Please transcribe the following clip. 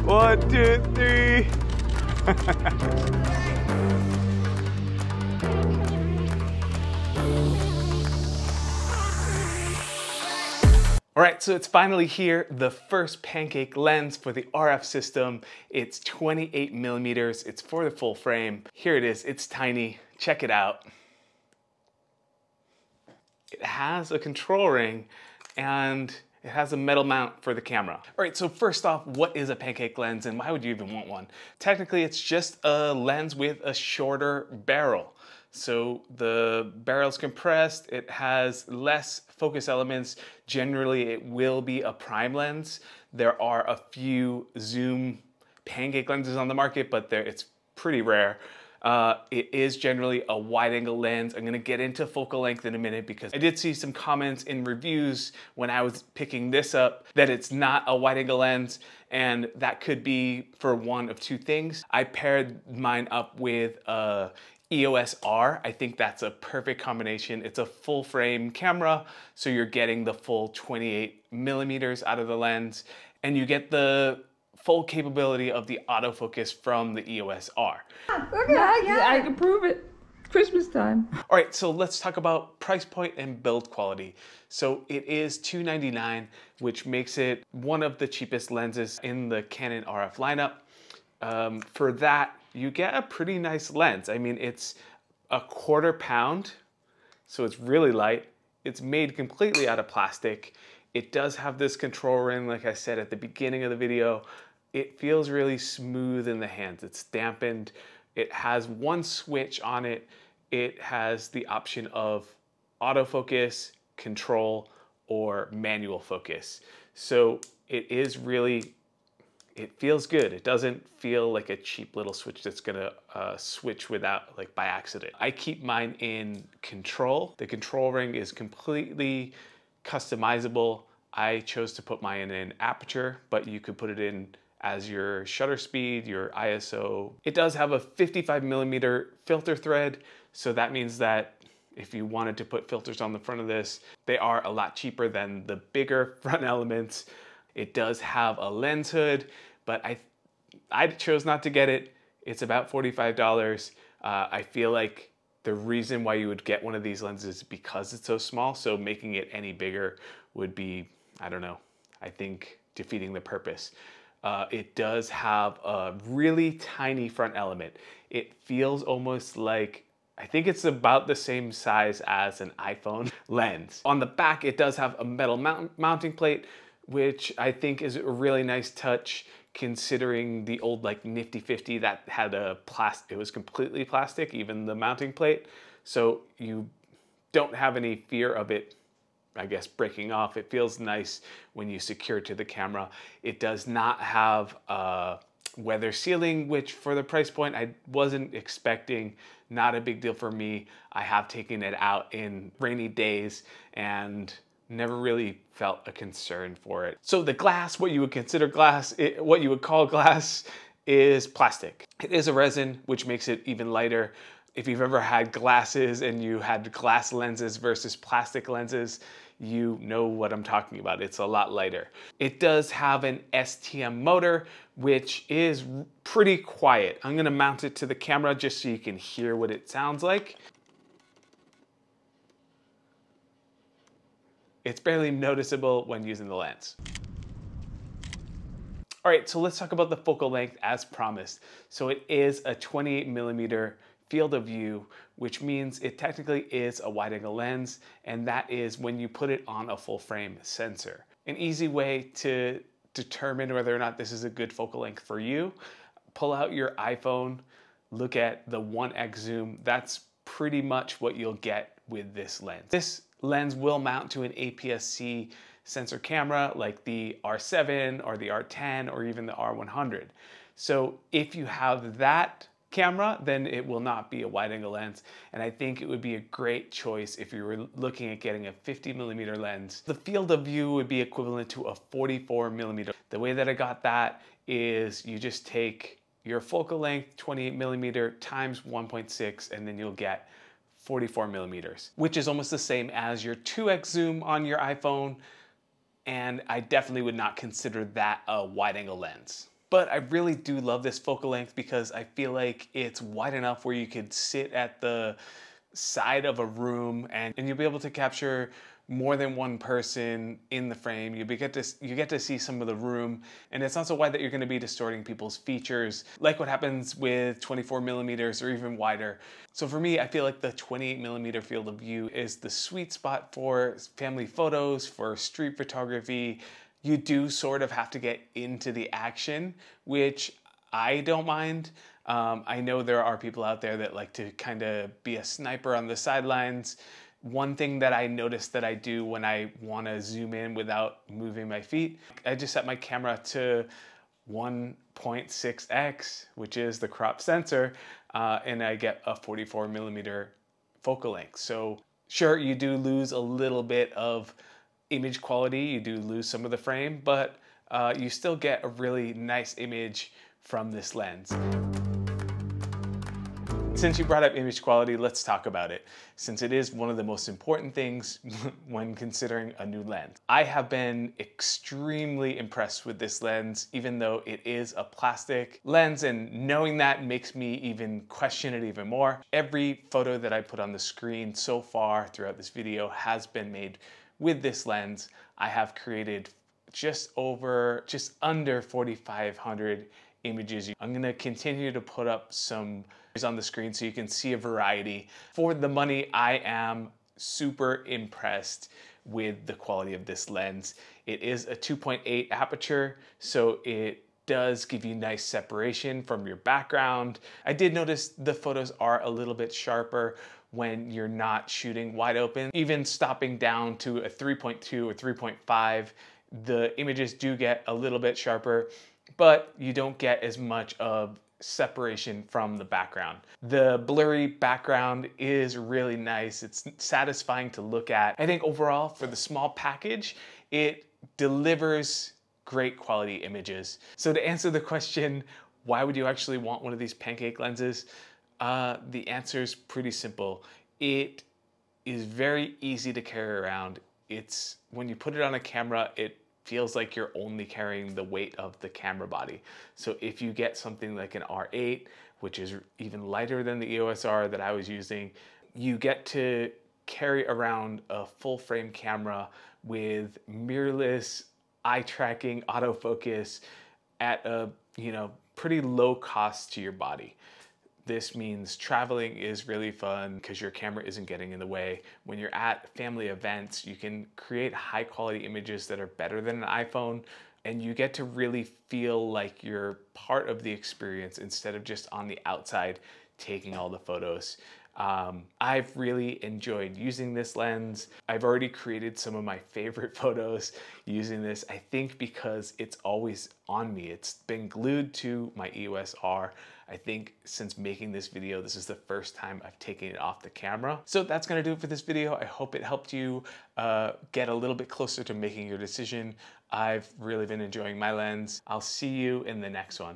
1, 2, 3. All right, so it's finally here, the first Pancake lens for the RF system. It's 28 millimeters, it's for the full frame. Here it is, it's tiny, check it out. It has a control ring and it has a metal mount for the camera. All right, so first off, what is a Pancake lens and why would you even want one? Technically, it's just a lens with a shorter barrel. So the barrel's compressed, it has less focus elements. Generally, it will be a prime lens. There are a few zoom Pancake lenses on the market, but it's pretty rare. It is generally a wide angle lens. I'm gonna get into focal length in a minute because I did see some comments in reviews when I was picking this up that it's not a wide angle lens, and that could be for one of two things. I paired mine up with a EOS R. I think that's a perfect combination. It's a full frame camera, so you're getting the full 28 millimeters out of the lens, and you get the full capability of the autofocus from the EOS R. I can prove it. Christmas time. All right, so let's talk about price point and build quality. So it is $299, which makes it one of the cheapest lenses in the Canon RF lineup. For that, you get a pretty nice lens. I mean, it's a 1/4 pound, so it's really light. It's made completely out of plastic. It does have this control ring, like I said at the beginning of the video. It feels really smooth in the hands. It's dampened. It has one switch on it. It has the option of autofocus, control, or manual focus. So it is really, it feels good. It doesn't feel like a cheap little switch that's gonna switch without, like by accident. I keep mine in control. The control ring is completely customizable. I chose to put mine in aperture, but you could put it in as your shutter speed, your ISO. It does have a 55 millimeter filter thread, so that means that if you wanted to put filters on the front of this, they are a lot cheaper than the bigger front elements. It does have a lens hood, but I chose not to get it. It's about $45. I feel like the reason why you would get one of these lenses is because it's so small, so making it any bigger would be, I don't know, I think defeating the purpose. It does have a really tiny front element. It feels almost like, I think it's about the same size as an iPhone lens. On the back, it does have a metal mounting plate, which I think is a really nice touch considering the old like Nifty 50 that had it was completely plastic, even the mounting plate. So you don't have any fear of it, I guess, breaking off. It feels nice when you secure it to the camera. It does not have weather sealing, which for the price point I wasn't expecting. Not a big deal for me. I have taken it out in rainy days and never really felt a concern for it. So the glass, what you would consider glass, what you would call glass, is plastic. It is a resin, which makes it even lighter. If you've ever had glasses and you had glass lenses versus plastic lenses, you know what I'm talking about. It's a lot lighter. It does have an STM motor, which is pretty quiet. I'm gonna mount it to the camera just so you can hear what it sounds like. It's barely noticeable when using the lens. All right, so let's talk about the focal length as promised. So it is a 28 millimeter field of view, which means it technically is a wide angle lens, and that is when you put it on a full frame sensor. An easy way to determine whether or not this is a good focal length for you, pull out your iPhone, look at the 1x zoom. That's pretty much what you'll get with this lens. This lens will mount to an APS-C sensor camera like the R7 or the R10 or even the R100. So if you have that camera, then it will not be a wide angle lens. And I think it would be a great choice if you were looking at getting a 50 millimeter lens. The field of view would be equivalent to a 44 millimeter. The way that I got that is you just take your focal length, 28 millimeter times 1.6, and then you'll get 44 millimeters, which is almost the same as your 2x zoom on your iPhone. And I definitely would not consider that a wide angle lens. But I really do love this focal length because I feel like it's wide enough where you could sit at the side of a room and you'll be able to capture more than one person in the frame. You get to see some of the room, and it's not so wide that you're going to be distorting people's features like what happens with 24 millimeters or even wider. So for me, I feel like the 28 millimeter field of view is the sweet spot for family photos, for street photography. You do sort of have to get into the action, which I don't mind. I know there are people out there that like to kind of be a sniper on the sidelines. One thing that I notice that I do when I want to zoom in without moving my feet, I just set my camera to 1.6x, which is the crop sensor, and I get a 44 millimeter focal length. So sure, you do lose a little bit of image quality, you do lose some of the frame, but you still get a really nice image from this lens. Since you brought up image quality, let's talk about it, since it is one of the most important things when considering a new lens. I have been extremely impressed with this lens, even though it is a plastic lens, and knowing that makes me even question it even more. Every photo that I put on the screen so far throughout this video has been made with this lens. I have created just under 4,500 images. I'm gonna continue to put up some on the screen so you can see a variety. For the money, I am super impressed with the quality of this lens. It is a 2.8 aperture, so it does give you nice separation from your background. I did notice the photos are a little bit sharper when you're not shooting wide open. Even stopping down to a 3.2 or 3.5, the images do get a little bit sharper, but you don't get as much of separation from the background. The blurry background is really nice. It's satisfying to look at. I think overall, for the small package, it delivers great quality images. So to answer the question, why would you actually want one of these Pancake lenses? The answer is pretty simple. It is very easy to carry around. When you put it on a camera, it feels like you're only carrying the weight of the camera body. So if you get something like an R8, which is even lighter than the EOS R that I was using, you get to carry around a full frame camera with mirrorless, eye tracking, autofocus at a pretty low cost to your body. This means traveling is really fun because your camera isn't getting in the way. When you're at family events, you can create high quality images that are better than an iPhone, and you get to really feel like you're part of the experience instead of just on the outside taking all the photos. I've really enjoyed using this lens. I've already created some of my favorite photos using this, I think because it's always on me. It's been glued to my EOS R. I think since making this video, this is the first time I've taken it off the camera. So that's gonna do it for this video. I hope it helped you get a little bit closer to making your decision. I've really been enjoying my lens. I'll see you in the next one.